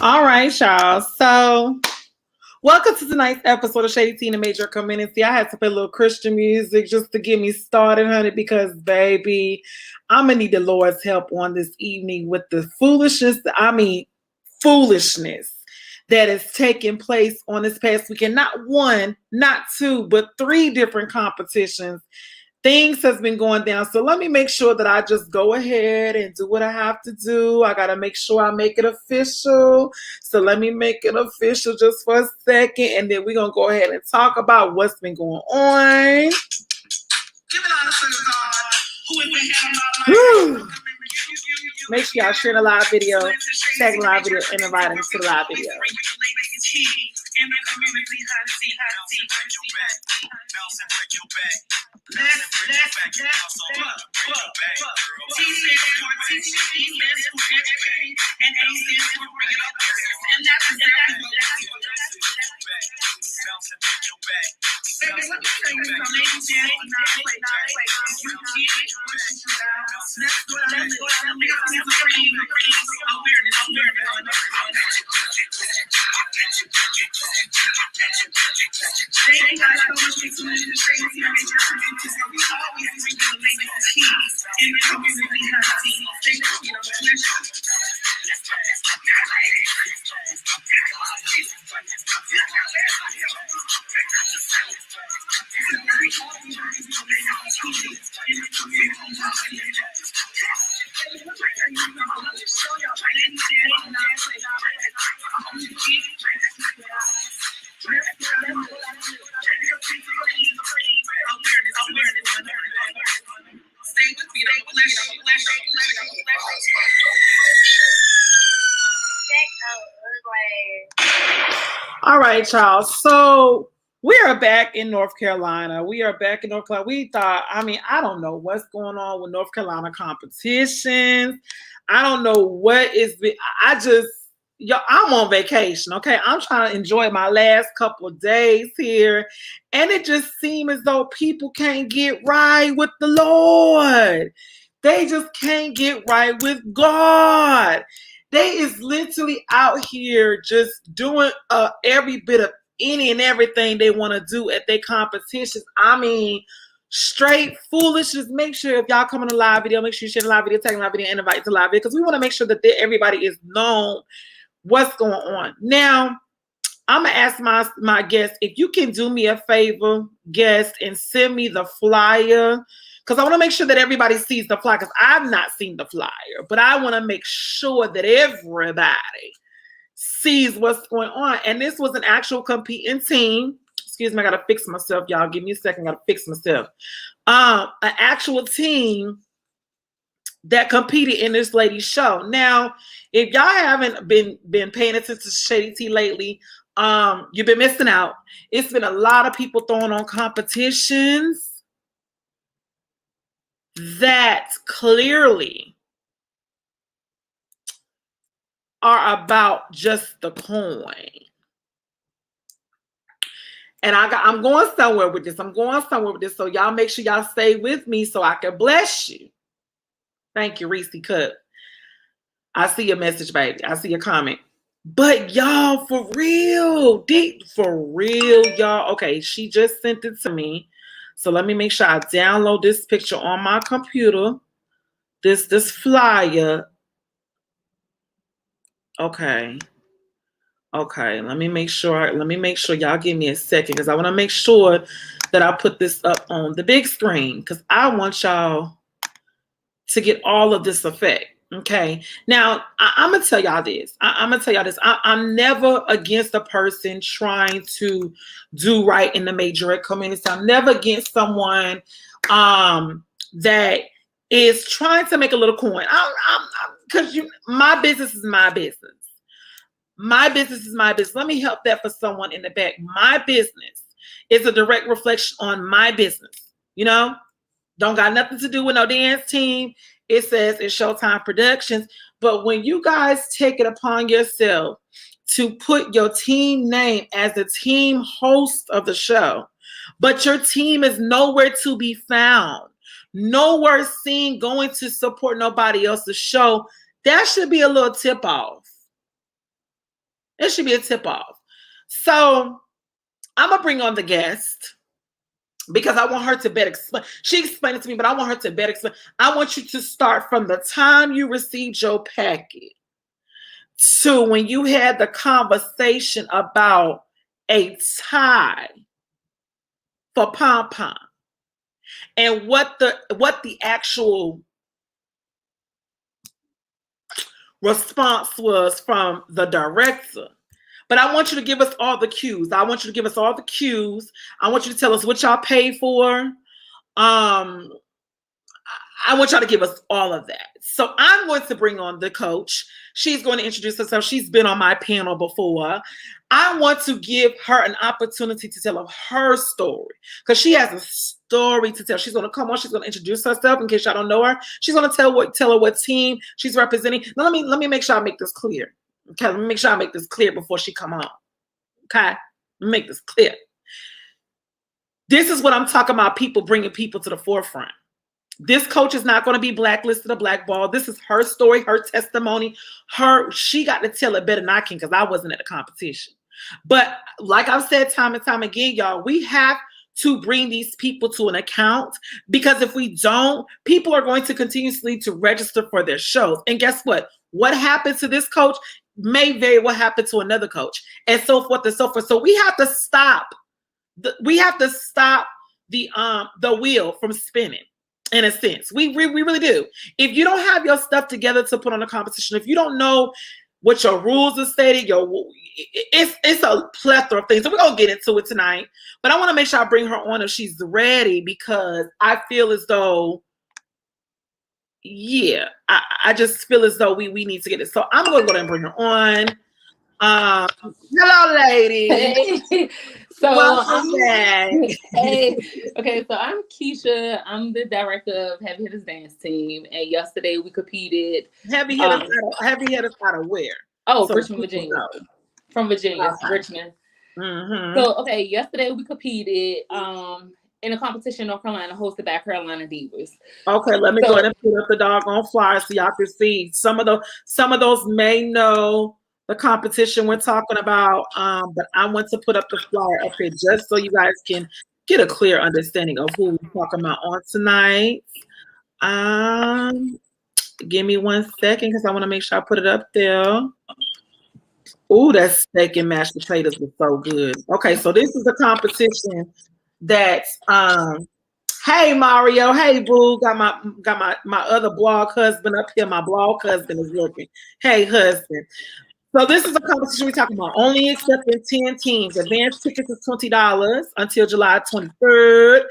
All right, y'all. So, welcome to tonight's episode of Shaddi Teen and Majorette Community. I had to play a little Christian music just to get me started, honey, because, baby, I'm going to need the Lord's help on this evening with the foolishness that is taking place on this past weekend. Not one, not two, but 3 different competitions. Things has been going down. So let me make sure that I just go ahead and do what I have to do. I got to make sure I make it official. So let me make it official just for a second. And then we're going to go ahead and talk about what's been going on. Make sure y'all share the live video, tag the live video, and invite them to the live video. All right, y'all. So we are back in North Carolina. We thought, I don't know what's going on with North Carolina competitions. I don't know what is. I'm on vacation, okay? I'm trying to enjoy my last couple of days here. And it just seems as though people can't get right with the Lord. They just can't get right with God. They is literally out here just doing every bit of any and everything they want to do at their competitions. I mean, straight foolishness. Make sure if y'all come on a live video, make sure you share the live video, tag the live video, and invite to live video, because we want to make sure that everybody is known what's going on. Now, I'm gonna ask my guest if you can do me a favor, guest, and send me the flyer, because I want to make sure that everybody sees the flyer, because I've not seen the flyer, but I want to make sure that everybody sees what's going on. And this was an actual competing team. Excuse me, I gotta fix myself, y'all. Give me a second, I gotta fix myself. An actual team that competed in this lady's show. Now, if y'all haven't been paying attention to Shaddi T lately, you've been missing out. It's been a lot of people throwing on competitions that clearly are about just the coin. And I'm going somewhere with this. So y'all make sure y'all stay with me so I can bless you. Thank you, Reese Cook. I see your message, baby. I see your comment. But y'all, for real, y'all. Okay, she just sent it to me. So let me make sure I download this picture on my computer. This flyer. Okay. Okay, let me make sure y'all give me a second, because I want to make sure that I put this up on the big screen, because I want y'all to get all of this effect. Okay, now I'm gonna tell y'all this. I'm never against a person trying to do right in the Majorette community. I'm never against someone that is trying to make a little coin. Because my business is my business. My business is my business. Let me help that for someone in the back. My business is a direct reflection on my business. You know, don't got nothing to do with no dance team. It says it's Showtime Productions. But when you guys take it upon yourself to put your team name as the team host of the show, but your team is nowhere to be found, nowhere seen going to support nobody else's show, that should be a little tip off. It should be a tip off. So I'm going to bring on the guest, because I want her to better explain. She explained it to me, but I want her to better explain. I want you to start from the time you received your packet to when you had the conversation about a tie for Pom Pom, and what the actual response was from the director. But I want you to give us all the cues. I want you to tell us what y'all paid for. I want y'all to give us all of that. So I'm going to bring on the coach. She's going to introduce herself. She's been on my panel before. I want to give her an opportunity to tell her story, because she has a story to tell. She's going to come on. She's going to introduce herself in case y'all don't know her. She's going to tell her what team she's representing. Now, let me make sure I make this clear. Okay, let me make sure I make this clear before she come on. Okay, let me make this clear. This is what I'm talking about, people bringing people to the forefront. This coach is not going to be blacklisted or blackballed. This is her story, her testimony. She got to tell it better than I can, because I wasn't at the competition. But like I've said time and time again, y'all, we have to bring these people to an account, because if we don't, people are going to continuously to register for their shows. And guess what? What happens to this coach may very well happen to another coach, and so forth and so forth. So we have to stop. We have to stop the wheel from spinning. In a sense, we really do. If you don't have your stuff together to put on a competition, if you don't know what your rules are stated, it's a plethora of things. So we're gonna get into it tonight. But I want to make sure I bring her on if she's ready, because I feel as though, yeah, I just feel as though we need to get it. So I'm gonna go ahead and bring her on. Hello, lady. Hey. So welcome back. Hey. Okay, so I'm Keisha. I'm the director of Heavy Hitters Dance Team, and yesterday we competed. Heavy Hitters out of where? Oh, so Richmond, Virginia. From Virginia, okay. Richmond. Mm-hmm. So okay, yesterday we competed in a competition in North Carolina hosted by Carolina Divas. Okay, let me go ahead and put up the doggone flyer so y'all can see. Some of those may know the competition we're talking about. But I want to put up the flyer up here just so you guys can get a clear understanding of who we're talking about on tonight. Give me 1 second because I want to make sure I put it up there. Oh, that steak and mashed potatoes was so good. Okay, so this is a competition that hey Mario, hey boo, got my other blog husband up here. My blog husband is looking. Hey husband. So this is a competition we're talking about. Only accepting 10 teams. Advance tickets is $20 until July 23rd.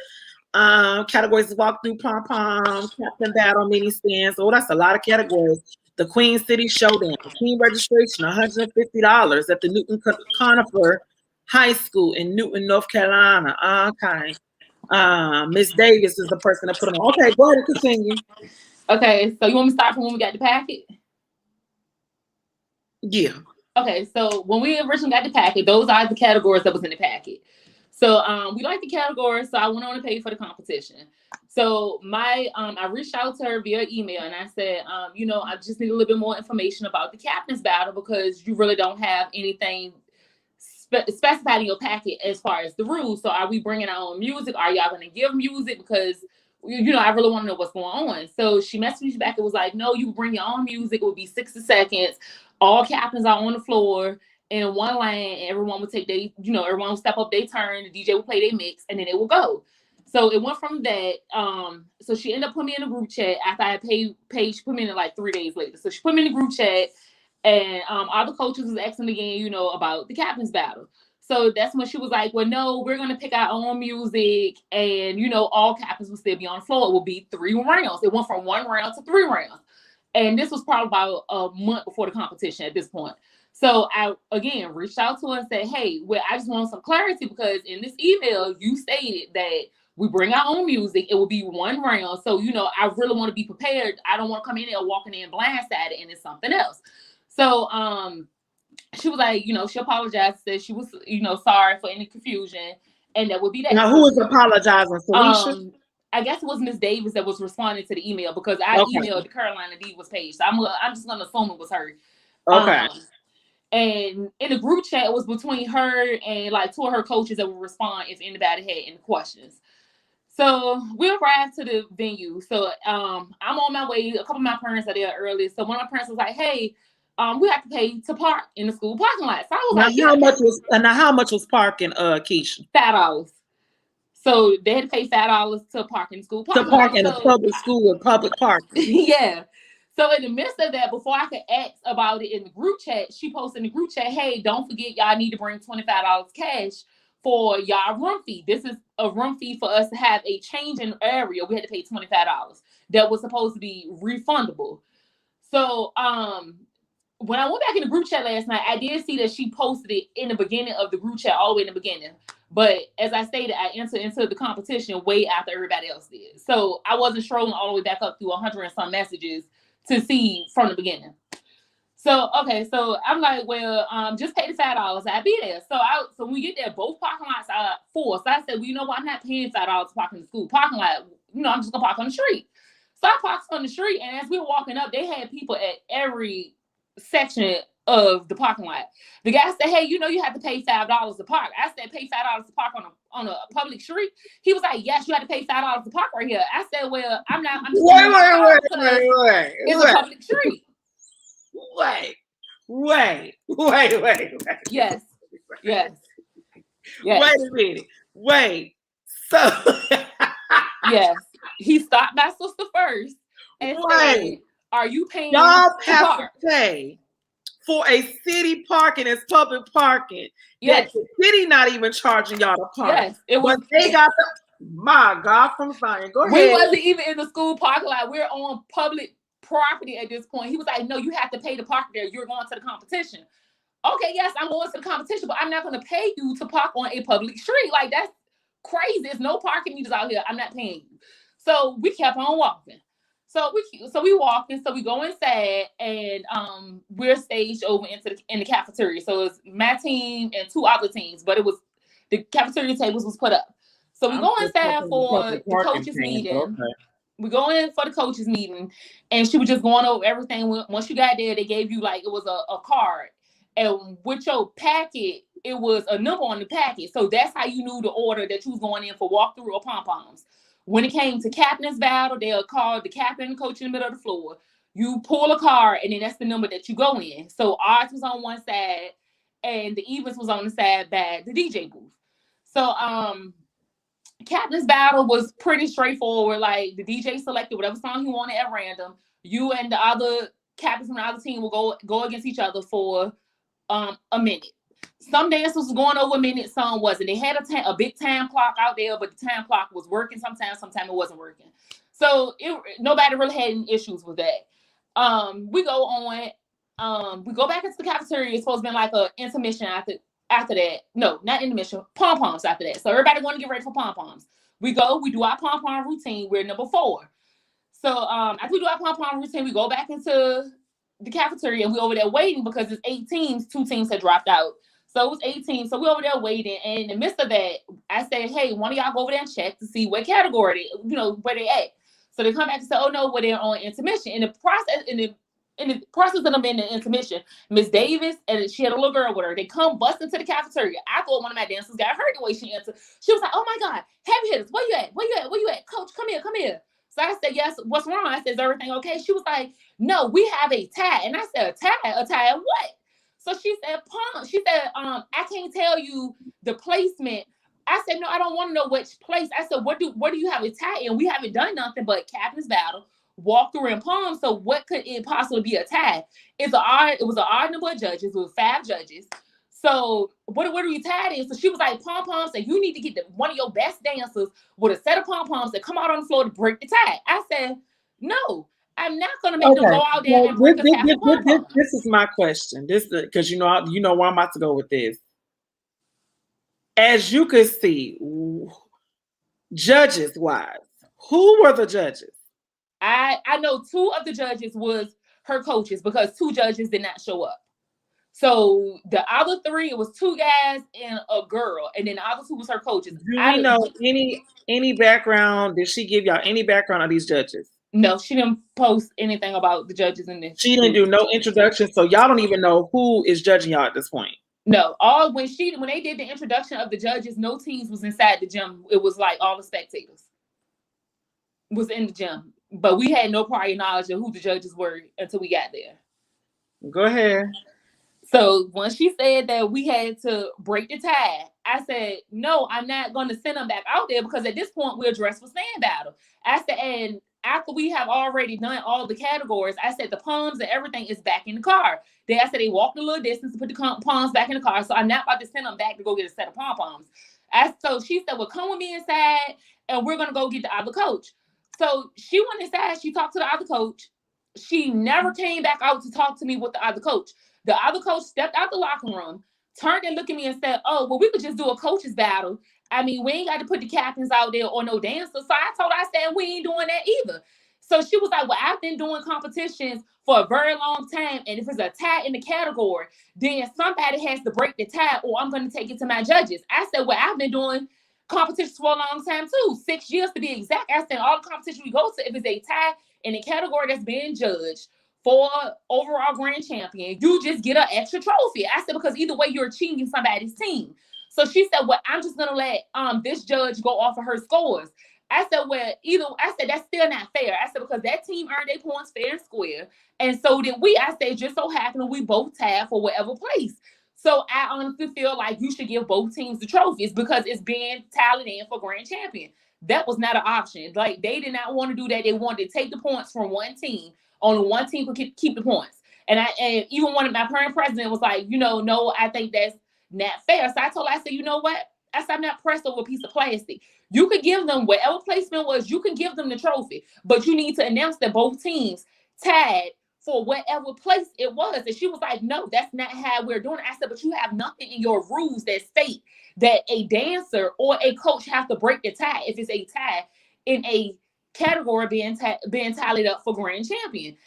Categories is walkthrough, pom pom, captain battle, mini stands. Oh, that's a lot of categories. The Queen City Showdown. Team registration $150 at the Newton Conifer High School in Newton, North Carolina. Okay. Miss Davis is the person that put them on. Okay, go ahead and continue. Okay, so you want me to start from when we got the packet? Yeah. Okay, so when we originally got the packet, those are the categories that was in the packet. So we like the categories, so I went on to pay for the competition. So I reached out to her via email and I said, I just need a little bit more information about the captain's battle because you really don't have anything specified in your packet as far as the rules. So are we bringing our own music? Are y'all going to give music? Because I really want to know what's going on. So she messaged me back. It was like, no, you bring your own music. It would be 60 seconds. All captains are on the floor in one lane, and everyone would take everyone would step up their turn. The DJ would play their mix, and then it would go. So it went from that. So she ended up putting me in a group chat after I had paid. She put me in like 3 days later. So she put me in the group chat, and all the coaches was asking again, about the captain's battle. So that's when she was like, well, no, we're going to pick our own music. And, all captains will still be on the floor. It will be 3 rounds. It went from 1 round to 3 rounds. And this was probably about a month before the competition at this point. So I, again, reached out to her and said, hey, I just want some clarity because in this email, you stated that we bring our own music. It will be 1 round. So, I really want to be prepared. I don't want to come in there walking in blindsided and it's something else. So, she was like, she apologized, said she was, sorry for any confusion, and that would be that. Now, who was apologizing? Felicia? I guess it was Miss Davis that was responding to the email because I emailed the Carolina Divas page, so I'm just gonna assume it was her. Okay. And in the group chat, it was between her and like 2 of her coaches that would respond if anybody had any questions. So we arrived to the venue. So I'm on my way. A couple of my parents are there early. So one of my parents was like, hey, we have to pay to park in the school parking lot. So I was how much was parking, Keisha? $5. So they had to pay $5 to park in the school parking lot. To park in a public school with public parking. Yeah. So in the midst of that, before I could ask about it in the group chat, she posted in the group chat, hey, don't forget y'all need to bring $25 cash for y'all room fee. This is a room fee for us to have a change in area. We had to pay $25. That was supposed to be refundable. So when I went back in the group chat last night, I did see that she posted it in the beginning of the group chat, all the way in the beginning. But as I stated, I entered into the competition way after everybody else did. So I wasn't strolling all the way back up through 100 and some messages to see from the beginning. So, okay, so I'm like, well, just pay the $5. I'll be there. So when we get there, both parking lots are full. So I said, well, you know what? I'm not paying $5 to park in the school parking lot. I'm just going to park on the street. So I parked on the street, and as we were walking up, they had people at every section of the parking lot. The guy said, hey, you have to pay $5 to park. I said, pay $5 to park on a public street? He was like, yes, you have to pay $5 to park right here. I said, well, I'm just wait. It's a public street. Wait. Yes. Wait a minute. Wait. So yes. He stopped my sister first and said, are you paying y'all have to pay for a city parking as public parking? Yes. That the city not even charging y'all to park. Yes. It was. But they got my God from Zion. Go ahead. We wasn't even in the school parking lot. We're on public property at this point. He was like, no, you have to pay to park there. You're going to the competition. Okay, yes, I'm going to the competition, but I'm not going to pay you to park on a public street. Like, that's crazy. There's no parking meters out here. I'm not paying you. So we kept on walking. So we walking. So we go inside, and we're staged over in the cafeteria. So it's my team and 2 other teams, but it was the cafeteria tables was put up. So we go inside for the coaches meeting. Okay. We go in for the coaches meeting, and she was just going over everything. Once you got there, they gave you it was a card, And with your packet, it was a number on the packet. So that's how you knew the order that you was going in for walkthrough or pom-poms. When it came to captain's battle, they'll call the captain and coach in the middle of the floor. You pull a card, and then that's the number that you go in. So odds was on one side, and the evens was on the side by the DJ booth. So captain's battle was pretty straightforward. Like, the DJ selected whatever song he wanted at random. You and the other captains from the other team will go against each other for a minute. Some dancers was going over a minute, some wasn't. They had a big time clock out there, but the time clock was working sometimes it wasn't working. So nobody really had any issues with that. We go on, we go back into the cafeteria. It's supposed to be like an intermission after that. No, not intermission, pom-poms after that. So everybody going to get ready for pom-poms. We do our pom-pom routine. We're number 4. So after we do our pom-pom routine, we go back into the cafeteria, and we over there waiting because it's 8 teams. 2 teams had dropped out. So it was 18. So we over there waiting. And in the midst of that, I said, hey, one of y'all go over there and check to see what category where they at. So they come back and say, oh no, they're on intermission. In the process of them being in intermission, Miss Davis, and she had a little girl with her, they come bust into the cafeteria. I thought one of my dancers got hurt the way she entered. She was like, oh my God, heavy hitters, where you at? Coach, come here. So I said, yes, what's wrong? I said, is everything okay? She was like, no, we have a tie. And I said, a tie of what? So she said, I can't tell you the placement. I said, no, I don't want to know which place. I said, what do you have a tie in? We haven't done nothing but captain's battle, walkthrough, and palm. So what could it possibly be a tie? It was an odd number of judges. It was 5 judges. So what are we tied in? So she was like, pom-poms, and you need to get one of your best dancers with a set of pom-poms that come out on the floor to break the tie. I said, no, I'm not going to make them go out there and break a tie. This is my question. This because you know where I'm about to go with this. As you could see, judges-wise, who were the judges? I know 2 of the judges was her coaches because 2 judges did not show up. So the other 3, it was 2 guys and a girl, and then the other 2 was her coaches. Do you know any background? Did she give y'all any background on these judges? No, she didn't post anything about the judges in this. She didn't do no introduction, so y'all don't even know who is judging y'all at this point. No, when they did the introduction of the judges, no teams was inside the gym. It was like all the spectators was in the gym, but we had no prior knowledge of who the judges were until we got there. Go ahead. So when she said that we had to break the tie, I said, no, I'm not going to send them back out there because at this point we're dressed for stand battle. I said, and after we have already done all the categories, I said the palms and everything is back in the car. I said they walked a little distance to put the palms back in the car, so I'm not about to send them back to go get a set of pom-poms. So she said, well, come with me inside, and we're going to go get the other coach. So she went inside. She talked to the other coach. She never came back out to talk to me with the other coach. The other coach stepped out the locker room, turned and looked at me and said, oh, well, we could just do a coach's battle. I mean, we ain't got to put the captains out there or no dancers. So I told her, I said, we ain't doing that either. So she was like, well, I've been doing competitions for a very long time. And if it's a tie in the category, then somebody has to break the tie or I'm going to take it to my judges. I said, well, I've been doing competitions for a long time too, 6 years to be exact. I said, all the competitions we go to, if it's a tie in the category that's being judged for overall grand champion, you just get an extra trophy. I said, because either way, you're cheating somebody's team. So she said, well, I'm just going to let this judge go off of her scores. I said, well, that's still not fair. I said, because that team earned their points fair and square. And so did we. I said, just so happened we both tied for whatever place. So I honestly feel like you should give both teams the trophies because it's being tallied in for grand champion. That was not an option. Like, they did not want to do that. They wanted to take the points from one team. Only one team could keep the points. And even one of my current president was like, no, I think that's not fair. So I told her, I said, you know what? I said, I'm not pressed over a piece of plastic. You could give them whatever placement was, you can give them the trophy, but you need to announce that both teams tied for whatever place it was. And she was like, no, that's not how we're doing it. I said, but you have nothing in your rules that state that a dancer or a coach have to break the tie if it's a tie in a category being tallied up for grand champion.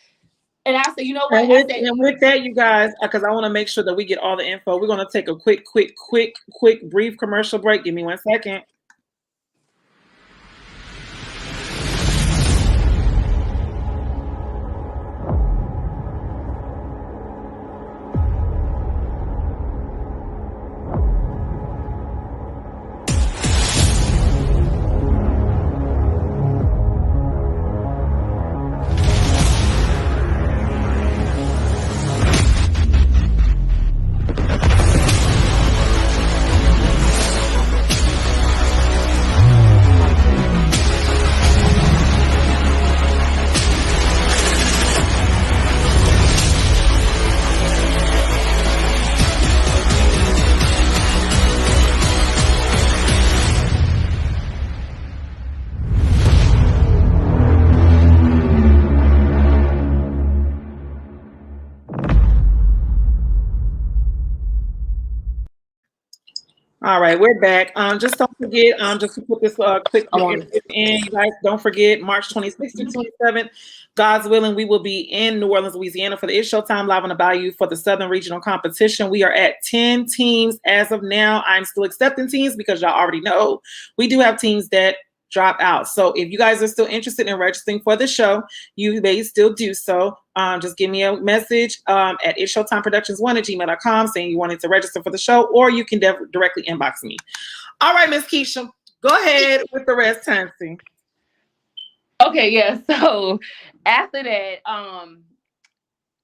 And I said, you know what? And with that, you guys, because I want to make sure that we get all the info, we're going to take a quick, brief commercial break. Give me 1 second. All right, we're back. Just don't forget, just to put this quick in, you guys, don't forget March 26th to 27th. God's willing, we will be in New Orleans, Louisiana for the It's Showtime Live on the Bayou for the Southern Regional Competition. We are at 10 teams as of now. I'm still accepting teams because y'all already know we do have teams that drop out. So if you guys are still interested in registering for the show, you may still do so. Just give me a message at itshowtimeproductions1@gmail.com saying you wanted to register for the show, or you can directly inbox me. All right, Miss Keisha, go ahead with the rest, Tansy. Okay, yeah. So after that,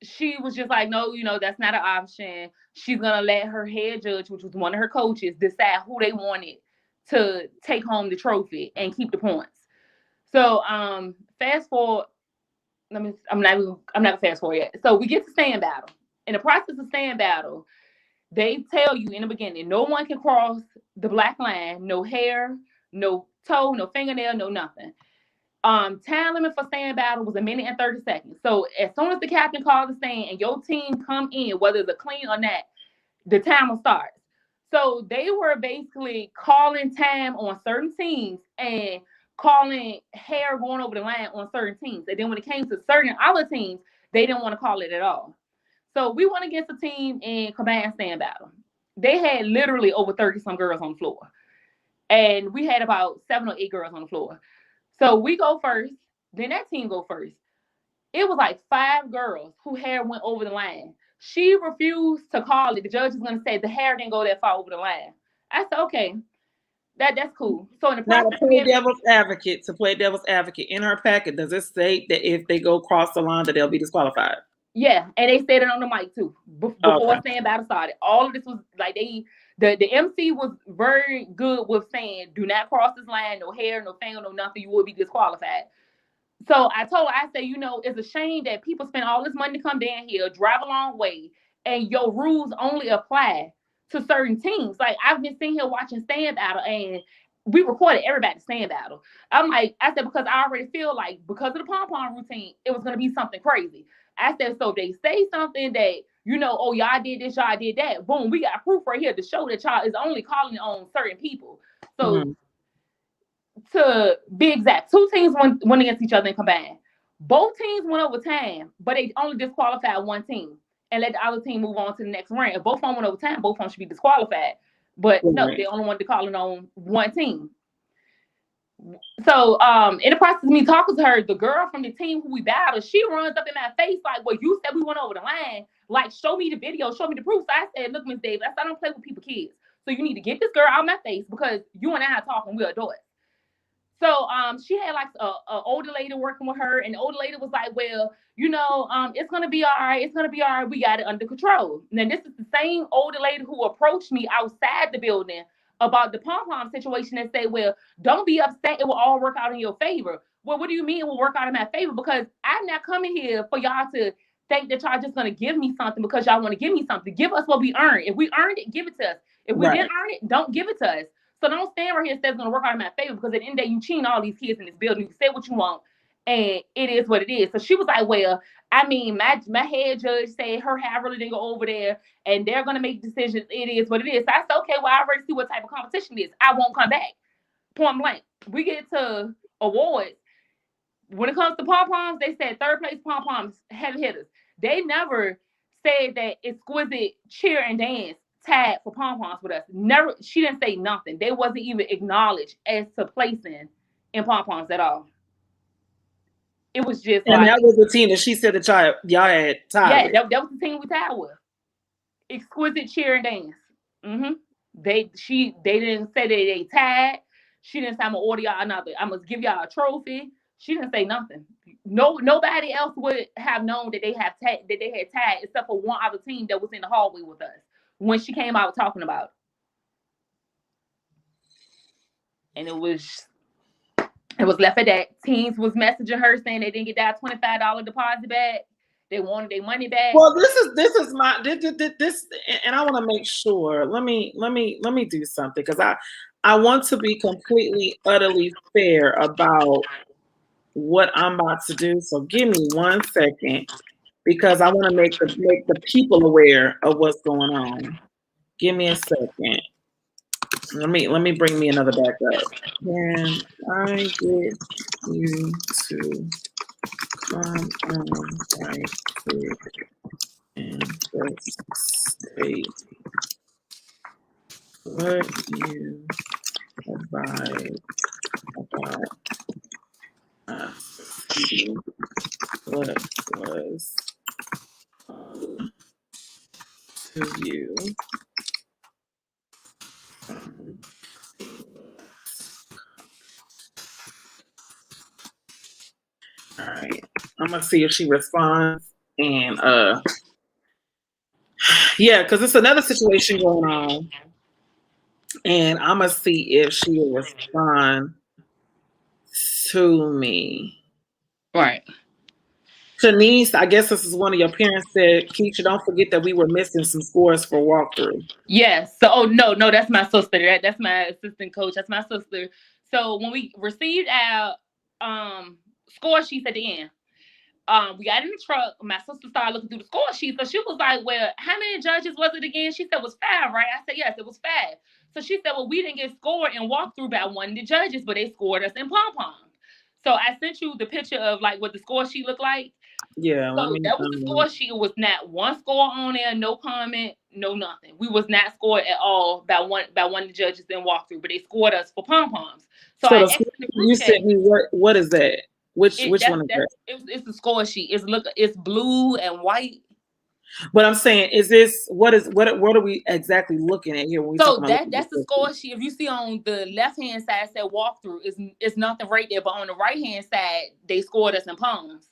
she was just like, no, that's not an option. She's gonna let her head judge, which was one of her coaches, decide who they wanted to take home the trophy and keep the points. So fast forward. I'm not fast forward yet. So we get to stand battle. In the process of stand battle, they tell you in the beginning, no one can cross the black line, no hair, no toe, no fingernail, no nothing. Time limit for stand battle was 1 minute and 30 seconds. So as soon as the captain calls the stand and your team come in, whether it's a clean or not, the time will start. So they were basically calling time on certain teams and calling hair going over the line on certain teams. And then when it came to certain other teams, they didn't want to call it at all. So we went against a team in combined stand battle. They had literally over 30 some girls on the floor. And we had about 7 or 8 girls on the floor. So we go first, then that team go first. It was like 5 girls who hair went over the line. She refused to call it. The judge is going to say the hair didn't go that far over the line. I said, okay, that's cool. So in the now, to play devil's advocate, in her packet, does it state that if they go across the line that they'll be disqualified? Yeah, and they said it on the mic too before stand battle started. All of this was like the MC was very good with saying, do not cross this line, no hair, no finger, no nothing, you will be disqualified. So I told her, I said, it's a shame that people spend all this money to come down here, drive a long way, and your rules only apply to certain teams. Like, I've been sitting here watching stand battle, and we recorded everybody's stand battle. I said, because I already feel like because of the pom-pom routine, it was going to be something crazy. I said, so if they say something that, oh, y'all did this, y'all did that, boom, we got proof right here to show that y'all is only calling on certain people. So to be exact, 2 teams went against each other and combined. Both teams went over time, but they only disqualified one team and let the other team move on to the next round. If both of them went over time, both of them should be disqualified. But no, they only wanted to call it on one team. So in the process of me talking to her, the girl from the team who we battled, she runs up in my face like, well, you said we went over the line. Like, show me the video, show me the proof. So I said, look, Miss Davis, I don't play with people's kids. So you need to get this girl out of my face because you and I are talking, we're adults. So she had like a older lady working with her, and the older lady was like, well, it's gonna be all right. It's gonna be all right. We got it under control. Now this is the same older lady who approached me outside the building about the pom-pom situation and said, well, don't be upset. It will all work out in your favor. Well, what do you mean it will work out in my favor? Because I'm not coming here for y'all to think that y'all just gonna give me something because y'all want to give me something. Give us what we earned. If we earned it, give it to us. If we didn't earn it, don't give it to us. So don't stand right here and say it's going to work out in my favor because at the end of the day, you cheating all these kids in this building. You say what you want, and it is what it is. So she was like, well, I mean, my head judge said her hair really didn't go over there, and they're going to make decisions. It is what it is. So I said, okay, well, I already see what type of competition it is. I won't come back. Point blank. We get to awards. When it comes to pom-poms, they said 3rd place pom-poms, heavy hitters. They never said that exquisite cheer and dance tied for pom-poms with us. Never, she didn't say nothing. They wasn't even acknowledged as to placing in pom-poms at all. It was just and that was the team that she said that y'all had tied. Yeah, that was the team we tied with. Exquisite cheer and dance. They didn't say that they tied. She didn't say I'm gonna order y'all another. I'm gonna give y'all a trophy. She didn't say nothing. Nobody else would have known that they had tied except for one other team that was in the hallway with us when she came out talking about it. And it was left at that. Teams was messaging her saying they didn't get that $25 deposit back. They wanted their money back. Well, this is my this, and I want to make sure. Let me do something because I want to be completely, utterly fair about what I'm about to do. So give me 1 second because I want to make the people aware of what's going on. Give me a second. Let me bring me another backup. Can I get you to come on right quick and just state what you advise about us? What was to you? All right, I'm gonna see if she responds. And yeah, because it's another situation going on, and I'm gonna see if she will respond to me. Right. Shanice, I guess this is one of your parents said, Keisha, don't forget that we were missing some scores for walkthrough. Yes. So, oh no, that's my sister. That's my assistant coach. That's my sister. So when we received our score sheets at the end, we got in the truck. My sister started looking through the score sheet. So she was like, well, how many judges was it again? She said it was 5, right? I said, yes, it was 5. So she said, well, we didn't get scored in walkthrough by one of the judges, but they scored us in pom-poms. So I sent you the picture of like what the score sheet looked like. Yeah, So that was the score sheet. It was not one score on there, no comment, no nothing. We was not scored at all by one of the judges in walkthrough, but they scored us for pom-poms. So I asked in the group you chat, sent me what is that? Which one is that? It's the score sheet. It's blue and white. But I'm saying, is this what are we exactly looking at here when we talk about? That's the score sheet. If you see on the left hand side said walkthrough, it's nothing right there. But on the right hand side, they scored us in poms.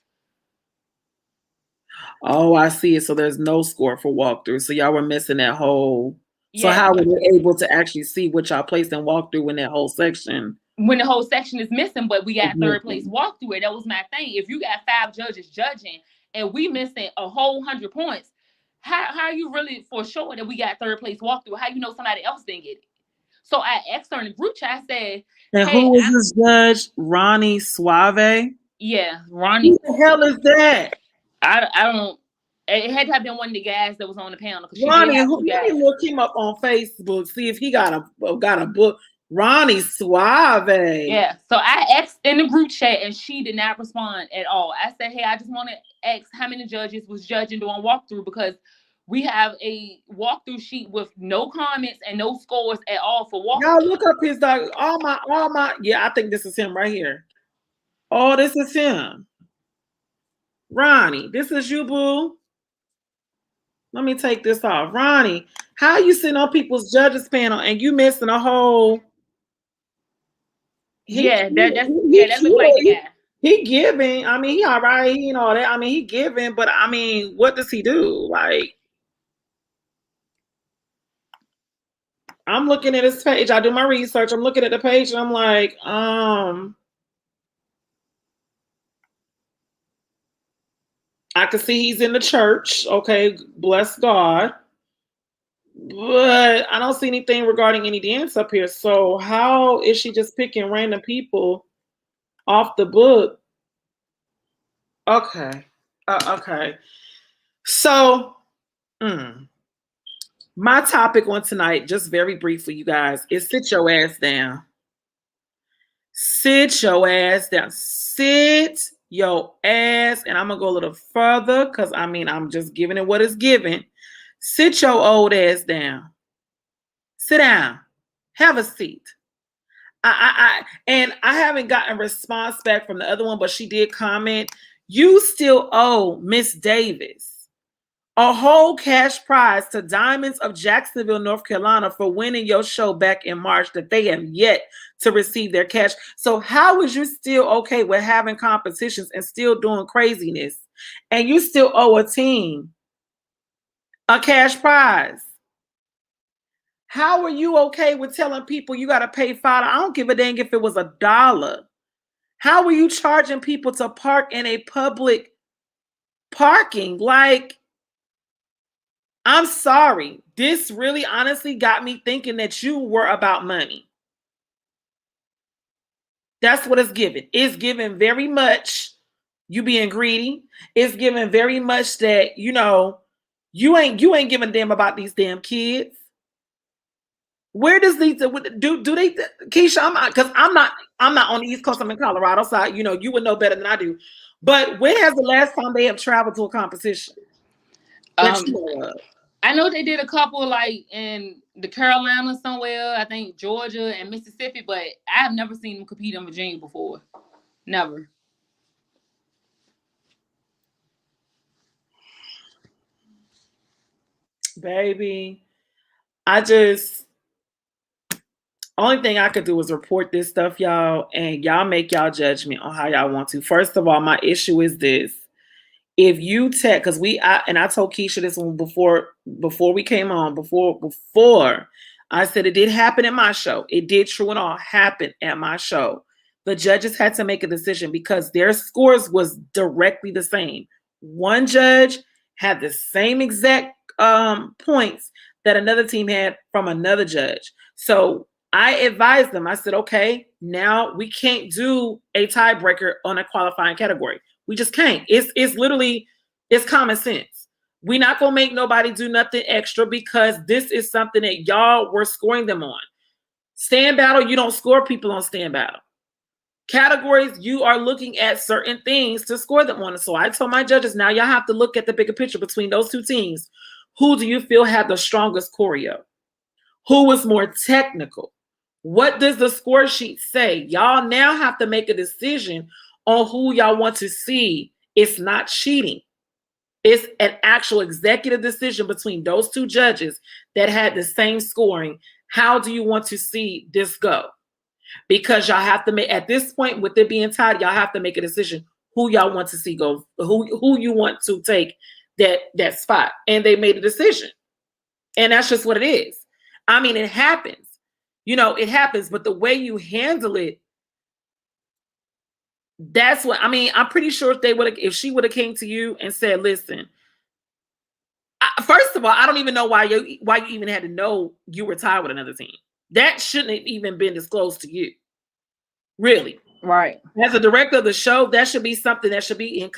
Oh, I see it. So there's no score for walkthrough. So y'all were missing that whole. So yeah, how were you able to actually see what y'all placed in walkthrough in that whole section? When the whole section is missing, but we got third place walkthrough it. That was my thing. If you got 5 judges judging and we missing a whole 100 points, how are you really for sure that we got third place walkthrough? How you know somebody else didn't get it? So I asked her in the group chat. I said, and hey, who is this judge? Ronnie Suave? Yeah, Ronnie. Who the hell is that? I don't. It had to have been one of the guys that was on the panel because Ronnie, let me look him up on Facebook, see if he got a book. Ronnie Suave. Yeah. So I asked in the group chat and she did not respond at all. I said, hey, I just want to ask how many judges was judging doing walkthrough because we have a walkthrough sheet with no comments and no scores at all for walkthrough. Y'all look up his dog. All my. Yeah, I think this is him right here. Oh, this is him. Ronnie, this is you, boo. Let me take this off. Ronnie, how you sitting on people's judges panel and you missing a whole? That looks like the guy. He giving. I mean, he all right. You know that. I mean, he giving, but I mean, what does he do? Like, I'm looking at his page. I do my research. I'm looking at the page and I'm like, I can see he's in the church. Okay, bless God. But I don't see anything regarding any dance up here. So how is she just picking random people off the book? Okay. Okay. So my topic on tonight, just very briefly, you guys, is sit your ass down. Sit your ass down. Sit your ass. And I'm going to go a little further because, I mean, I'm just giving it what it's given. Sit your old ass down. Sit down. Have a seat. And I haven't gotten a response back from the other one, but she did comment. You still owe Miss Davis a whole cash prize to Diamonds of Jacksonville, North Carolina for winning your show back in March that they have yet to receive their cash. So how is you still okay with having competitions and still doing craziness? And you still owe a team a cash prize? How are you okay with telling people you got to pay $5? I don't give a dang if it was $1. How are you charging people to park in a public parking? Like, I'm sorry. This really honestly got me thinking that you were about money. That's what it's given. It's given very much you being greedy. It's given very much that, you ain't giving a damn about these damn kids. Where does these do they Keisha? I'm not on the East Coast. I'm in Colorado, so you would know better than I do. But when has the last time they have traveled to a competition that you Um, know of? I know they did a couple like in the Carolinas somewhere. I think Georgia and Mississippi, but I have never seen them compete in Virginia before. Never. Baby, I just only thing I could do is report this stuff, y'all, and y'all make y'all judgment on how y'all want to. First of all, my issue is this. If you tech, because I told Keisha this one before we came on, before I said it did happen at my show. It did true and all happen at my show. The judges had to make a decision because their scores was directly the same. One judge had the same exact points that another team had from another judge. So I advised them. I said, okay, now we can't do a tiebreaker on a qualifying category. We just can't. It's literally, it's common sense. We're not gonna make nobody do nothing extra because this is something that y'all were scoring them on. Stand battle, you don't score people on stand battle. Categories, you are looking at certain things to score them on. So I told my judges, now y'all have to look at the bigger picture between those two teams. Who do you feel had the strongest choreo? Who was more technical? What does the score sheet say? Y'all now have to make a decision on who y'all want to see. It's not cheating. It's an actual executive decision between those two judges that had the same scoring. How do you want to see this go? Because y'all have to make, at this point, with it being tied, y'all have to make a decision who y'all want to see go, who you want to take that spot. And they made a decision. And that's just what it is. I mean, it happens. It happens, but the way you handle it, that's what I mean. I'm pretty sure if she would have came to you and said, listen, first of all, I don't even know why you even had to know you were tied with another team. That shouldn't have even been disclosed to you. Really. Right. As a director of the show, that should be something that should be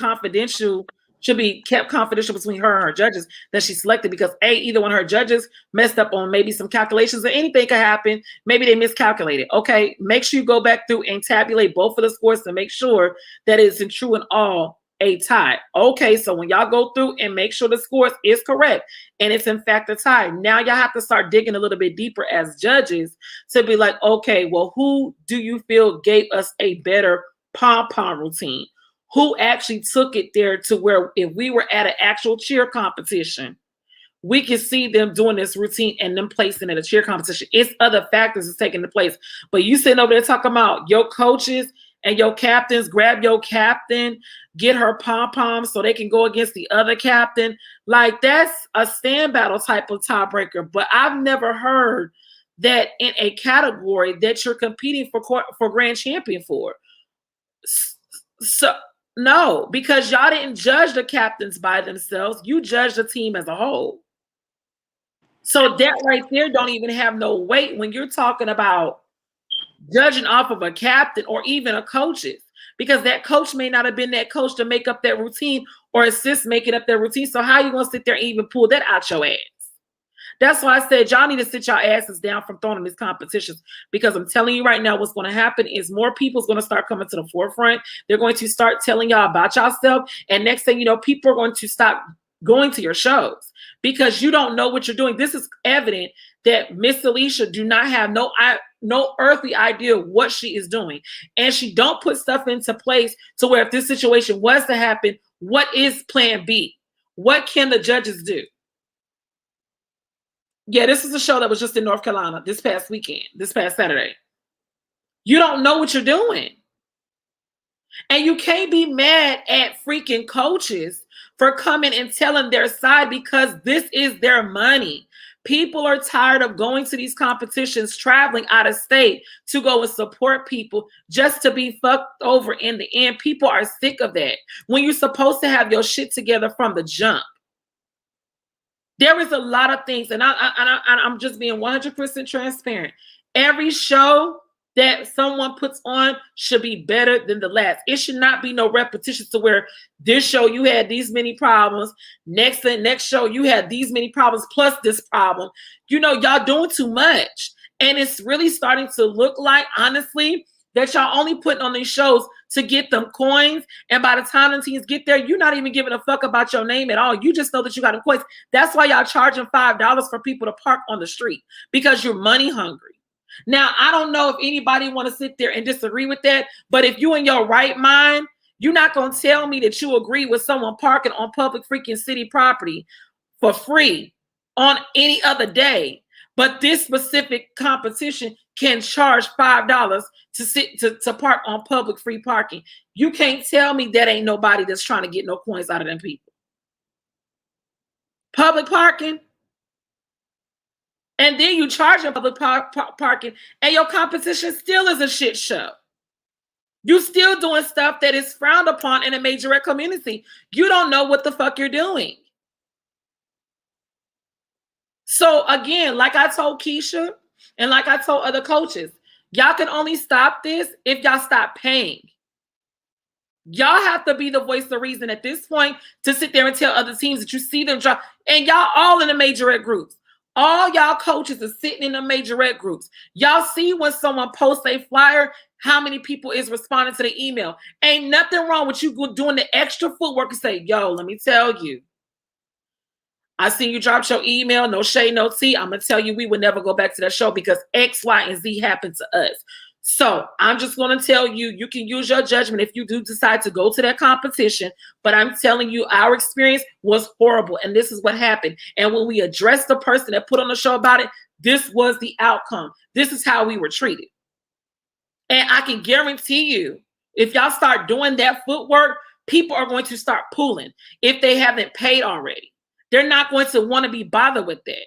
should be kept confidential between her and her judges that she selected, because either one of her judges messed up on maybe some calculations, or anything could happen. Maybe they miscalculated. Okay, make sure you go back through and tabulate both of the scores to make sure that it's in true and all a tie. Okay, so when y'all go through and make sure the scores is correct and it's in fact a tie, now y'all have to start digging a little bit deeper as judges to be like, okay, well, who do you feel gave us a better pom-pom routine? Who actually took it there to where if we were at an actual cheer competition, we can see them doing this routine and them placing at a cheer competition. It's other factors that's taking the place. But you sitting over there talking about your coaches and your captains, grab your captain, get her pom-pom so they can go against the other captain. Like, that's a stand battle type of tiebreaker. But I've never heard that in a category that you're competing for grand champion for. So no, because y'all didn't judge the captains by themselves. You judged the team as a whole. So that right there don't even have no weight when you're talking about judging off of a captain or even a coach's, because that coach may not have been that coach to make up that routine or assist making up their routine. So how you gonna sit there and even pull that out your ass? That's why I said y'all need to sit your asses down from throwing in these competitions, because I'm telling you right now, what's going to happen is more people's going to start coming to the forefront. They're going to start telling y'all about yourself. And next thing you know, people are going to stop going to your shows because you don't know what you're doing. This is evident that Miss Alicia do not have no earthly idea what she is doing. And she don't put stuff into place to where if this situation was to happen, what is plan B? What can the judges do? Yeah, this is a show that was just in North Carolina this past Saturday. You don't know what you're doing. And you can't be mad at freaking coaches for coming and telling their side, because this is their money. People are tired of going to these competitions, traveling out of state to go and support people just to be fucked over in the end. People are sick of that when you're supposed to have your shit together from the jump. There is a lot of things, and I'm just being 100% transparent. Every show that someone puts on should be better than the last. It should not be no repetition to where this show you had these many problems, next show you had these many problems plus this problem. Y'all doing too much. And it's really starting to look like, honestly, that y'all only putting on these shows to get them coins. And by the time the teams get there, you're not even giving a fuck about your name at all. You just know that you got them coins. That's why y'all charging $5 for people to park on the street, because you're money hungry. Now, I don't know if anybody want to sit there and disagree with that, but if you in your right mind, you're not going to tell me that you agree with someone parking on public freaking city property for free on any other day. But this specific competition can charge $5 to park on public free parking. You can't tell me that ain't nobody that's trying to get no coins out of them people. Public parking. And then you charge them public parking, and your competition still is a shit show. You still doing stuff that is frowned upon in a majorette community. You don't know what the fuck you're doing. So again, like I told Keisha and like I told other coaches, y'all can only stop this if y'all stop paying. Y'all have to be the voice of reason at this point to sit there and tell other teams that you see them drop. And y'all all in the majorette groups. All y'all coaches are sitting in the majorette groups. Y'all see when someone posts a flyer, how many people is responding to the email. Ain't nothing wrong with you doing the extra footwork and say, yo, let me tell you. I seen you drop your email, no shade, no tea. I'm going to tell you we would never go back to that show because X, Y, and Z happened to us. So I'm just going to tell you, you can use your judgment if you do decide to go to that competition. But I'm telling you, our experience was horrible. And this is what happened. And when we addressed the person that put on the show about it, this was the outcome. This is how we were treated. And I can guarantee you, if y'all start doing that footwork, people are going to start pulling if they haven't paid already. They're not going to want to be bothered with that.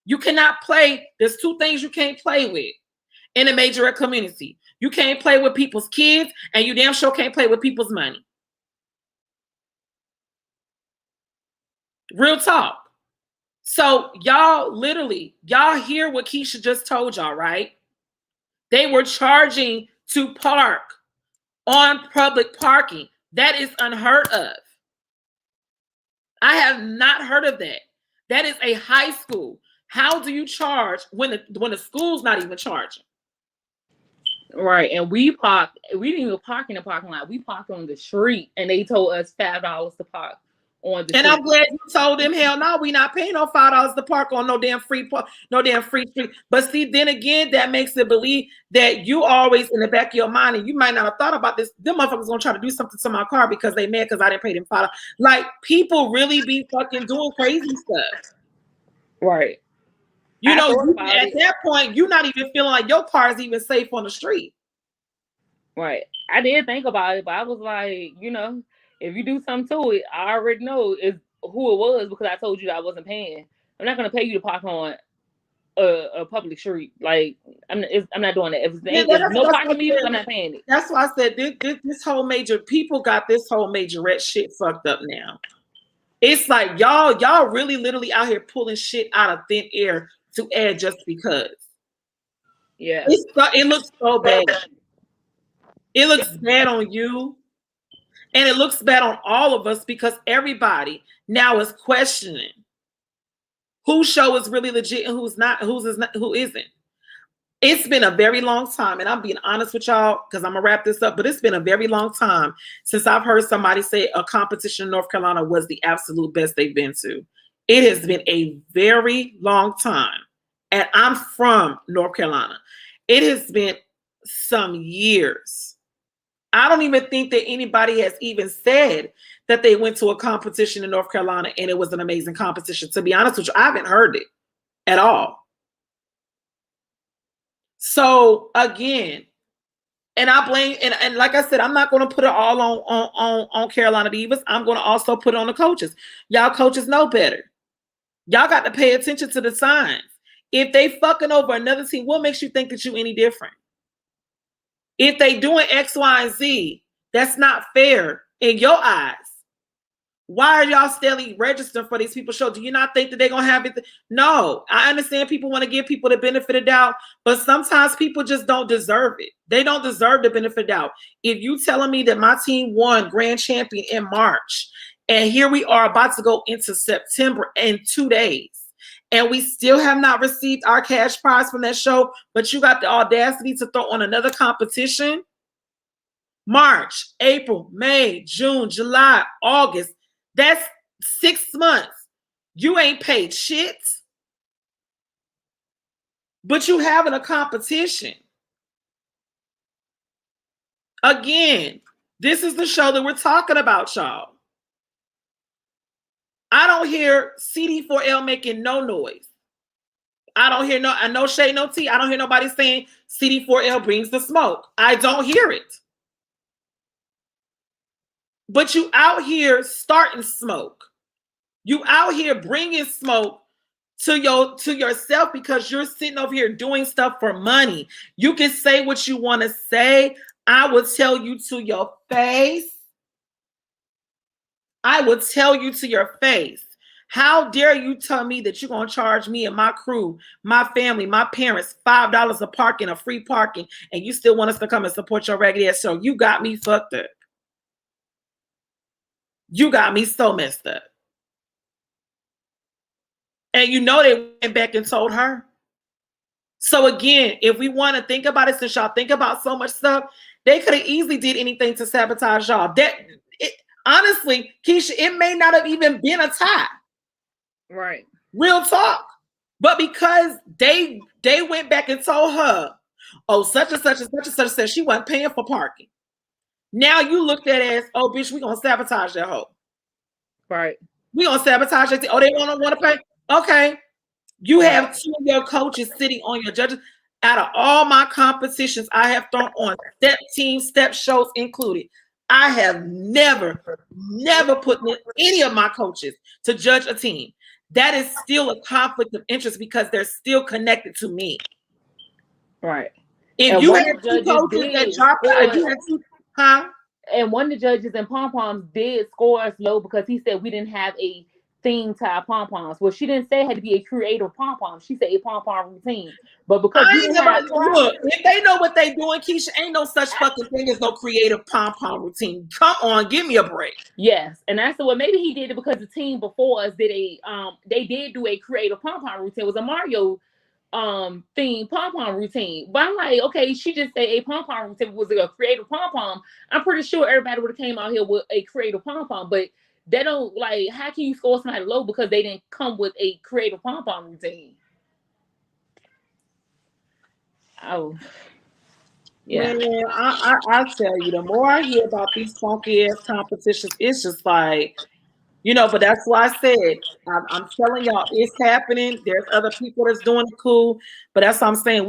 You cannot play. There's two things you can't play with in a majorette community. You can't play with people's kids, and you damn sure can't play with people's money. Real talk. So y'all hear what Keisha just told y'all, right? They were charging to park on public parking. That is unheard of. I have not heard of that. That is a high school. How do you charge when the school's not even charging? Right, and we didn't even park in the parking lot. We parked on the street, and they told us $5 to park on the street. And I'm glad you told them, hell no, we not paying no $5 to park on no damn free street. But see, then again, that makes it believe that you always in the back of your mind, and you might not have thought about this. Them motherfuckers gonna try to do something to my car because they mad because I didn't pay them $5. Like, people really be fucking doing crazy stuff. Right. You know, at that point, you're not even feeling like your car is even safe on the street. Right. I did think about it, but I was like, you know, if you do something to it, I already know who it was because I told you that I wasn't paying. I'm not gonna pay you to park on a public street. Like I'm not doing that. If there's no parking meters, I'm not paying it. That's why I said this whole people got this whole majorette shit fucked up now. It's like y'all really literally out here pulling shit out of thin air to add just because. Yeah. It looks so bad. It looks bad on you. And it looks bad on all of us because everybody now is questioning whose show is really legit and who's not, who isn't. It's been a very long time, and I'm being honest with y'all because I'm gonna wrap this up, but it's been a very long time since I've heard somebody say a competition in North Carolina was the absolute best they've been to. It has been a very long time, and I'm from North Carolina. It has been some years. I don't even think that anybody has even said that they went to a competition in North Carolina and it was an amazing competition. To be honest with you, I haven't heard it at all. So again, and I blame, and like I said, I'm not going to put it all on Carolina Divas. I'm going to also put it on the coaches. Y'all coaches know better. Y'all got to pay attention to the signs. If they fucking over another team, what makes you think that you any different? If they doing X, Y, and Z, that's not fair in your eyes. Why are y'all still registering for these people's show? Do you not think that they're going to have it? No, I understand people want to give people the benefit of doubt, but sometimes people just don't deserve it. They don't deserve the benefit of doubt. If you telling me that my team won grand champion in March, and here we are about to go into September in 2 days, and we still have not received our cash prize from that show, but you got the audacity to throw on another competition. March, April, May, June, July, August. That's 6 months. You ain't paid shit. But you having a competition. Again, this is the show that we're talking about, y'all. I don't hear CD4L making no noise. I don't hear no shade, no tea. I don't hear nobody saying CD4L brings the smoke. I don't hear it. But you out here starting smoke. You out here bringing smoke to yourself because you're sitting over here doing stuff for money. You can say what you want to say. I will tell you to your face. I will tell you to your face. How dare you tell me that you're going to charge me and my crew, my family, my parents, $5 a parking, a free parking, and you still want us to come and support your raggedy ass show? You got me fucked up. You got me so messed up. And you know they went back and told her. So again, if we want to think about it, since y'all think about so much stuff, they could have easily did anything to sabotage y'all. Honestly, Keisha, it may not have even been a tie. Right. Real talk. But because they went back and told her, oh, such and such and such and such said she wasn't paying for parking. Now you looked at it as, oh, bitch, we gonna sabotage that hoe. Right. We gonna sabotage that. Oh, they want to pay. Okay. You have 2 of your coaches sitting on your judges. Out of all my competitions I have thrown on, step team, step shows included, I have never put any of my coaches to judge a team. That is still a conflict of interest because they're still connected to me. Right. If and you had 2 coaches that dropped out, if you had 2, and one of the judges in pom poms did score us low because he said we didn't have a theme to our pom poms. Well, she didn't say it had to be a creative pom pom. She said a pom pom routine. But because look, if they know what they doing, Keisha, ain't no such fucking thing as no creative pom pom routine. Come on, give me a break. Yes, and I said, well, maybe he did it because the team before us did they did do a creative pom pom routine. It was a Mario theme pom pom routine. But I'm like, okay, she just said a pom pom routine was a creative pom pom. I'm pretty sure everybody would have came out here with a creative pom pom, but they don't, like, how can you score somebody low because they didn't come with a creative pom pom routine? Oh, yeah. Man, I tell you, the more I hear about these funky ass competitions, it's just like, but that's why I said, I'm telling y'all, it's happening. There's other people that's doing it cool, but that's what I'm saying.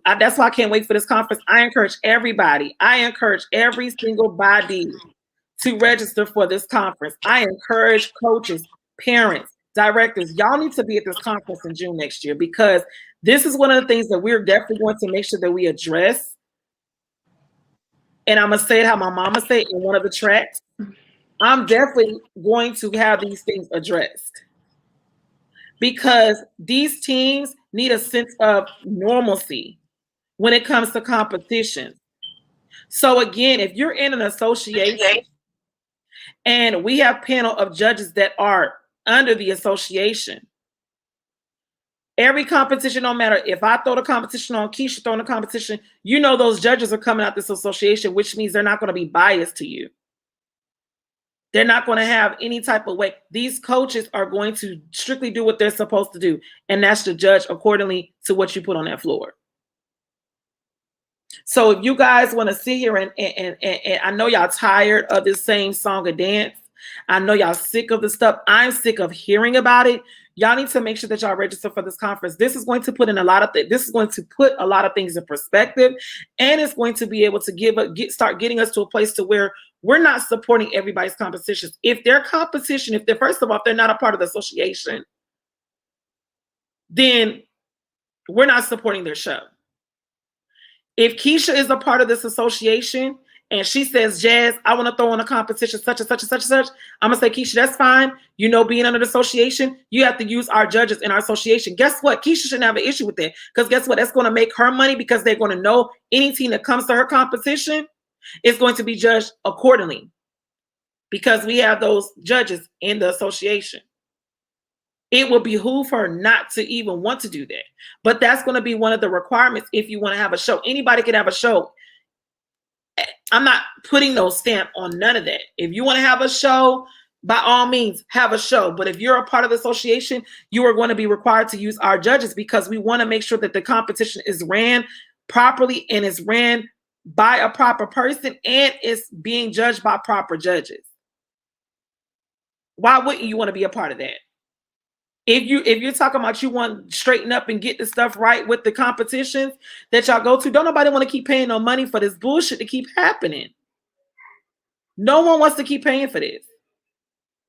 That's why I can't wait for this conference. I encourage everybody. I encourage every single body to register for this conference. I encourage coaches, parents, directors. Y'all need to be at this conference in June next year because this is one of the things that we're definitely going to make sure that we address. And I'm going to say it how my mama said in one of the tracks. I'm definitely going to have these things addressed because these teams need a sense of normalcy when it comes to competition. So again, if you're in an association and we have panel of judges that are under the association, every competition, no matter if I throw the competition on, Keisha throwing the competition, those judges are coming out this association, which means they're not going to be biased to you. They're not going to have any type of way. These coaches are going to strictly do what they're supposed to do, and that's to judge accordingly to what you put on that floor. So if you guys want to sit here and I know y'all tired of this same song and dance. I know y'all sick of the stuff. I'm sick of hearing about it. Y'all need to make sure that y'all register for this conference. This is going to put a lot of things in perspective, and it's going to be able to start getting us to a place to where we're not supporting everybody's competitions. If they're first of all, if they're not a part of the association, then we're not supporting their show. If Keisha is a part of this association and she says, Jazz, I want to throw in a competition such and such and such and such, I'm going to say, Keisha, that's fine. Being under the association, you have to use our judges in our association. Guess what? Keisha shouldn't have an issue with that because guess what? That's going to make her money because they're going to know any team that comes to her competition is going to be judged accordingly because we have those judges in the association. It will behoove her not to even want to do that. But that's going to be one of the requirements if you want to have a show. Anybody can have a show. I'm not putting no stamp on none of that. If you want to have a show, by all means, have a show. But if you're a part of the association, you are going to be required to use our judges because we want to make sure that the competition is ran properly and is ran by a proper person and is being judged by proper judges. Why wouldn't you want to be a part of that? If you're talking about you want to straighten up and get the stuff right with the competitions that y'all go to, don't nobody want to keep paying no money for this bullshit to keep happening. No one wants to keep paying for this.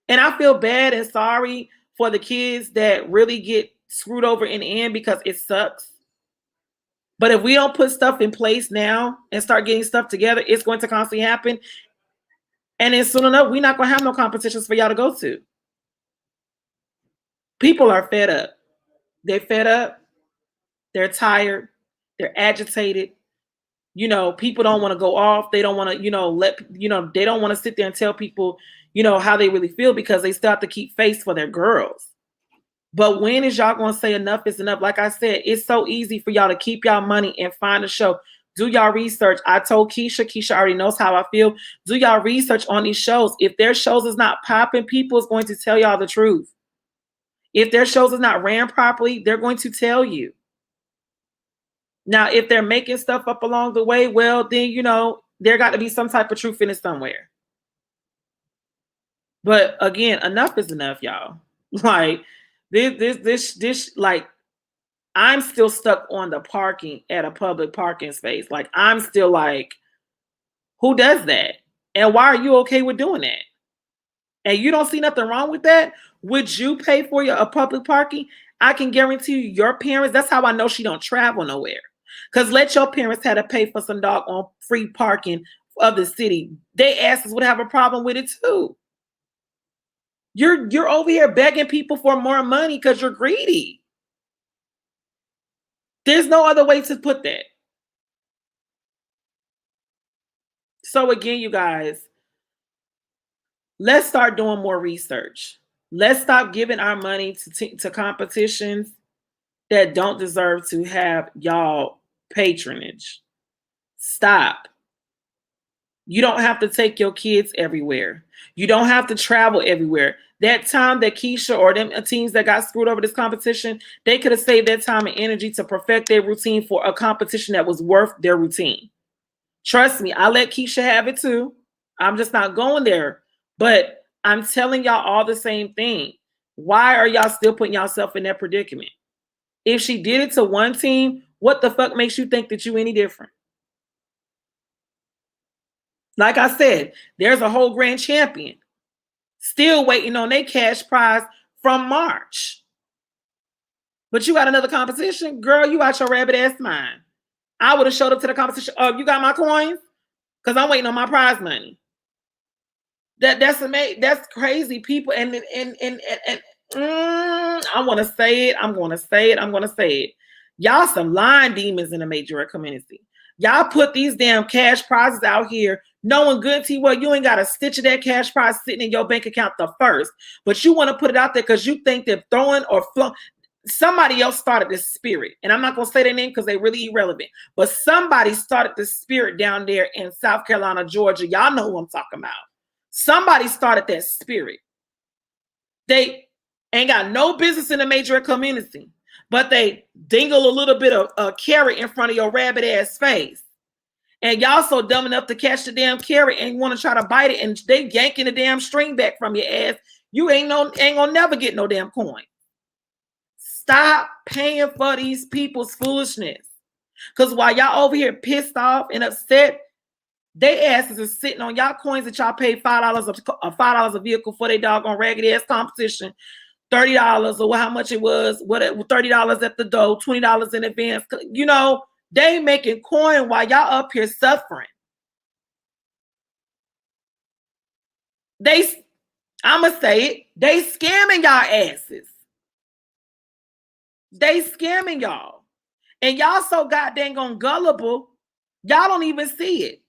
And I feel bad and sorry for the kids that really get screwed over in the end because it sucks. But if we don't put stuff in place now and start getting stuff together, it's going to constantly happen. And then soon enough, we're not going to have no competitions for y'all to go to. People are fed up. They're fed up. They're tired. They're agitated. You know, people don't want to go off. They don't want to, they don't want to sit there and tell people, how they really feel because they still have to keep face for their girls. But when is y'all going to say enough is enough? Like I said, it's so easy for y'all to keep y'all money and find a show. Do y'all research. I told Keisha already knows how I feel. Do y'all research on these shows. If their shows is not popping, people is going to tell y'all the truth. If their shows is not ran properly, they're going to tell you. Now, if they're making stuff up along the way, well, then, there got to be some type of truth in it somewhere. But again, enough is enough, y'all. Like this, like I'm still stuck on the parking at a public parking space. Like I'm still like, who does that? And why are you okay with doing that? And you don't see nothing wrong with that? Would you pay for a public parking? I can guarantee you your parents, that's how I know she don't travel nowhere. Because let your parents have to pay for some doggone free parking of the city. They asses would have a problem with it too. You're over here begging people for more money because you're greedy. There's no other way to put that. So again, you guys, let's start doing more research. Let's stop giving our money to competitions that don't deserve to have y'all patronage. Stop. You don't have to take your kids everywhere. You don't have to travel everywhere. That time that Keisha or them teams that got screwed over this competition, they could have saved that time and energy to perfect their routine for a competition that was worth their routine. Trust me, I let Keisha have it too. I'm just not going there. But I'm telling y'all all the same thing. Why are y'all still putting yourself in that predicament? If she did it to one team, what the fuck makes you think that you any different? Like I said, there's a whole grand champion still waiting on their cash prize from March. But you got another competition? Girl, you out your rabbit ass mind. I would have showed up to the competition. Oh, you got my coins? Because I'm waiting on my prize money. That's amazing. That's crazy, people. And I want to say it. I'm going to say it. Y'all some lying demons in the Majorette community. Y'all put these damn cash prizes out here, knowing good to well, you ain't got a stitch of that cash prize sitting in your bank account the first. But you want to put it out there because you think that throwing or flowing. Somebody else started this spirit. And I'm not going to say their name because they're really irrelevant. But somebody started this spirit down there in South Carolina, Georgia. Y'all know who I'm talking about. Somebody started that spirit. They ain't got no business in the Majorette community, but they dingle a little bit of a carrot in front of your rabbit ass face. And y'all so dumb enough to catch the damn carrot and want to try to bite it, and they yanking the damn string back from your ass. You ain't gonna never get no damn coin. Stop paying for these people's foolishness. Because while y'all over here pissed off and upset, they asses are sitting on y'all coins that y'all paid $5 a vehicle for their doggone raggedy ass competition, $30 or how much it was, $30 at the door, $20 in advance. They making coin while y'all up here suffering. I'ma say it, they scamming y'all asses. They scamming y'all. And y'all so goddamn gullible, y'all don't even see it.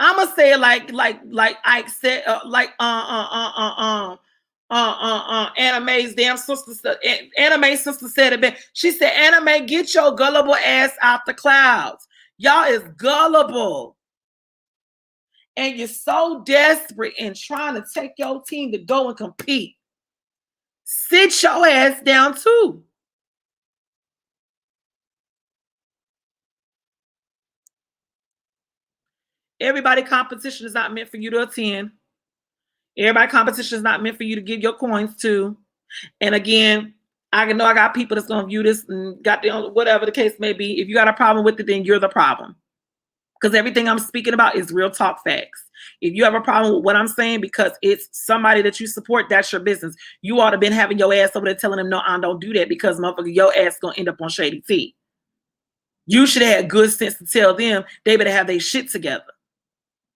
I'ma say it like Ike said, Anime's damn sister, Anime sister said it. She said, Anime, get your gullible ass out the clouds. Y'all is gullible. And you're so desperate and trying to take your team to go and compete. Sit your ass down too. Everybody competition is not meant for you to attend. Everybody competition is not meant for you to give your coins to. And again, I know I got people that's going to view this and got the whatever the case may be. If you got a problem with it, then you're the problem. Because everything I'm speaking about is real talk facts. If you have a problem with what I'm saying because it's somebody that you support, that's your business. You ought to been having your ass over there telling them, no, I don't do that because motherfucker, your ass going to end up on Shady Tea. You should have had good sense to tell them they better have their shit together.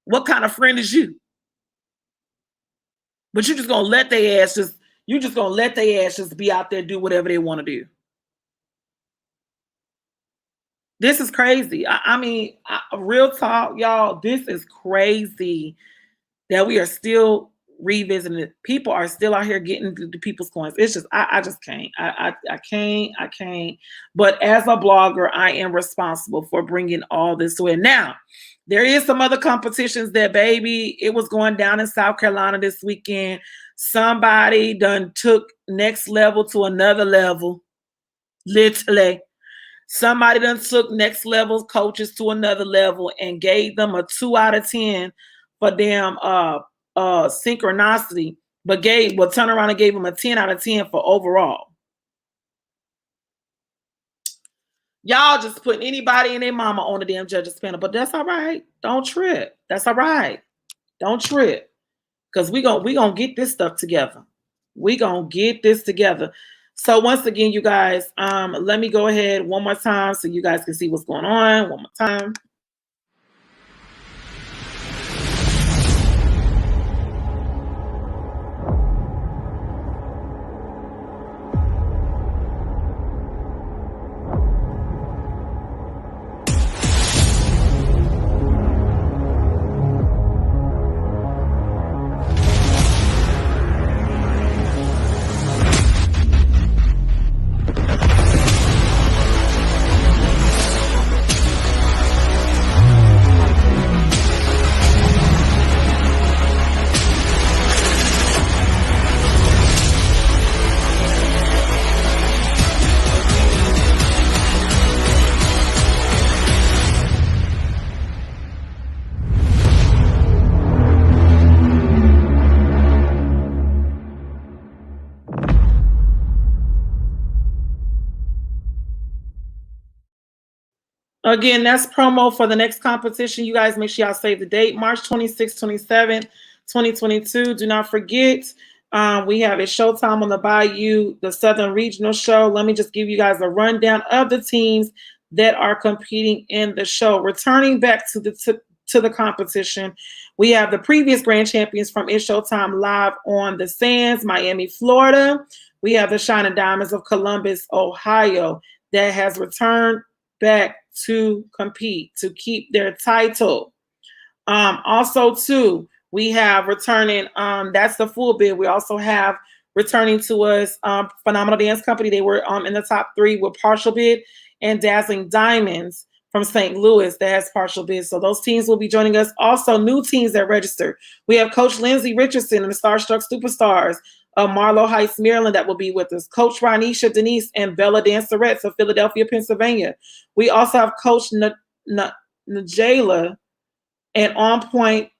What kind of friend is you? But you're just going to let their ass just be out there do whatever they want to do. This is crazy. I mean, real talk, y'all, this is crazy that we are still revisiting it. People are still out here getting the people's coins. It's just, I just can't. I can't. But as a blogger, I am responsible for bringing all this to it. Now, there is some other competitions that, baby, it was going down in South Carolina this weekend. Somebody done took next level to another level, literally. Somebody done took next level coaches to another level and gave them a 2 out of 10 for damn synchronicity, but turned around and gave them a 10 out of 10 for overall. Y'all just putting anybody and their mama on the damn judges panel, but that's all right. Don't trip. That's all right. Don't trip. Because we gonna get this stuff together. We gonna get this together. So once again, you guys, let me go ahead one more time so you guys can see what's going on. One more time. Again, that's promo for the next competition. You guys make sure y'all save the date, March 26, 27, 2022. Do not forget, we have a Showtime on the Bayou, the Southern Regional Show. Let me just give you guys a rundown of the teams that are competing in the show. Returning back to the competition, we have the previous grand champions from It's Showtime Live on the Sands, Miami, Florida. We have the Shining Diamonds of Columbus, Ohio, that has returned back to compete, to keep their title. Also, too, we have returning, that's the full bid. We also have returning to us Phenomenal Dance Company. They were in the top 3 with partial bid, and Dazzling Diamonds from St. Louis that has partial bid. So those teams will be joining us. Also, new teams that registered. We have Coach Lindsay Richardson and the Starstruck Superstars of Marlow Heights, Maryland, that will be with us. Coach Ronisha Denise and Bella Dancerettes of Philadelphia, Pennsylvania. We also have Coach Najela and On Point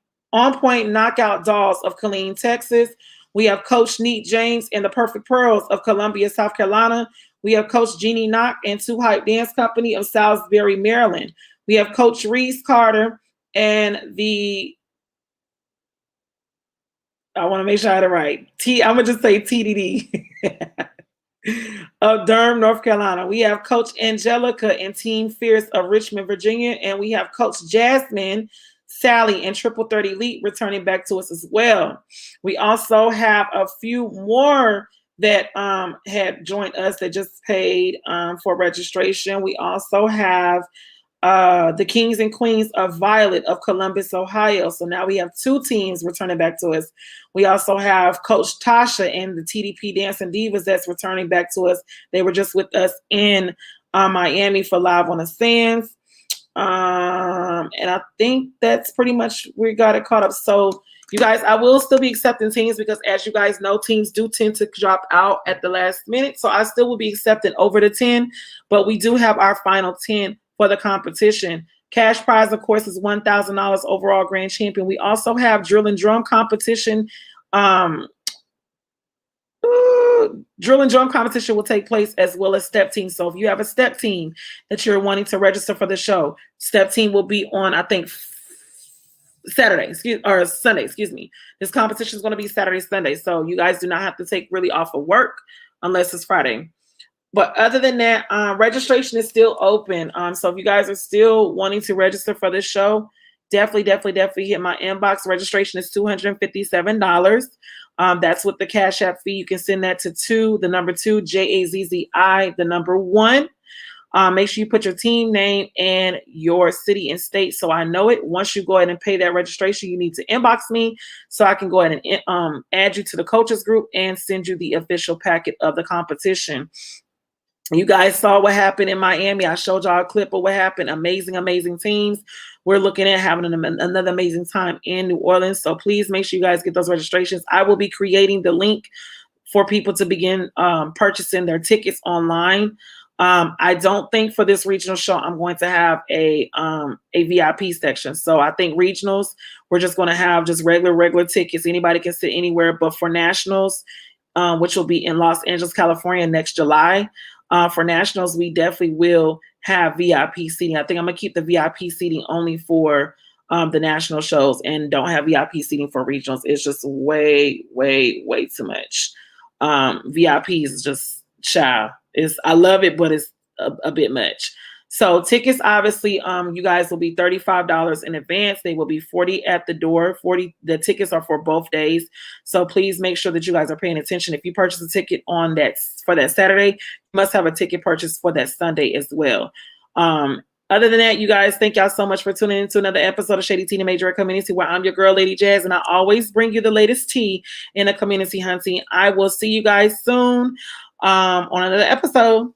Knockout Dolls of Killeen, Texas. We have Coach Neat James and the Perfect Pearls of Columbia, South Carolina. We have Coach Jeannie Knock and Two Hype Dance Company of Salisbury, Maryland. We have Coach Reese Carter and I want to make sure I had it right. I'm going to just say TDD of Durham, North Carolina. We have Coach Angelica and Team Fierce of Richmond, Virginia. And we have Coach Jasmine, Sally, and Triple Threat Elite returning back to us as well. We also have a few more that had joined us that just paid for registration. We also have the Kings and Queens of Violet of Columbus, Ohio. So now we have 2 teams returning back to us. We also have Coach Tasha and the TDP Dancing Divas that's returning back to us. They were just with us in Miami for Live on the Sands. And I think that's pretty much, we got it caught up. So you guys, I will still be accepting teams because as you guys know, teams do tend to drop out at the last minute. So I still will be accepting over the 10, but we do have our final 10 for the competition. Cash prize, of course, is $1,000 overall grand champion. We also have drill and drum competition. Drill and drum competition will take place as well as step team. So if you have a step team that you're wanting to register for the show, step team will be on, I think, Sunday. This competition is going to be Saturday, Sunday. So you guys do not have to take really off of work unless it's Friday. But other than that, registration is still open. So if you guys are still wanting to register for this show, definitely hit my inbox. Registration is $257. That's with the Cash App fee. You can send that to 2, the number 2, JAZZI, the number 1. Make sure you put your team name and your city and state so I know it. Once you go ahead and pay that registration, you need to inbox me so I can go ahead and add you to the coaches group and send you the official packet of the competition. You guys saw what happened in Miami. I showed y'all a clip of what happened. Amazing teams. We're looking at having another amazing time in New Orleans. So please make sure you guys get those registrations. I will be creating the link for people to begin purchasing their tickets online. I don't think for this regional show I'm going to have a VIP section. So I think regionals, we're just going to have just regular tickets. Anybody can sit anywhere. But for nationals, which will be in Los Angeles, California next July, for nationals, we definitely will have VIP seating. I think I'm going to keep the VIP seating only for the national shows and don't have VIP seating for regionals. It's just way too much. VIP is just child. I love it, but it's a bit much. So tickets, obviously, you guys will be $35 in advance. They will be $40 at the door. The tickets are for both days. So please make sure that you guys are paying attention. If you purchase a ticket for that Saturday, you must have a ticket purchase for that Sunday as well. Other than that, you guys, thank y'all so much for tuning in to another episode of Shaddi Tina Majorette Community, where I'm your girl, Lady Jazz, and I always bring you the latest tea in the community hunting. I will see you guys soon on another episode.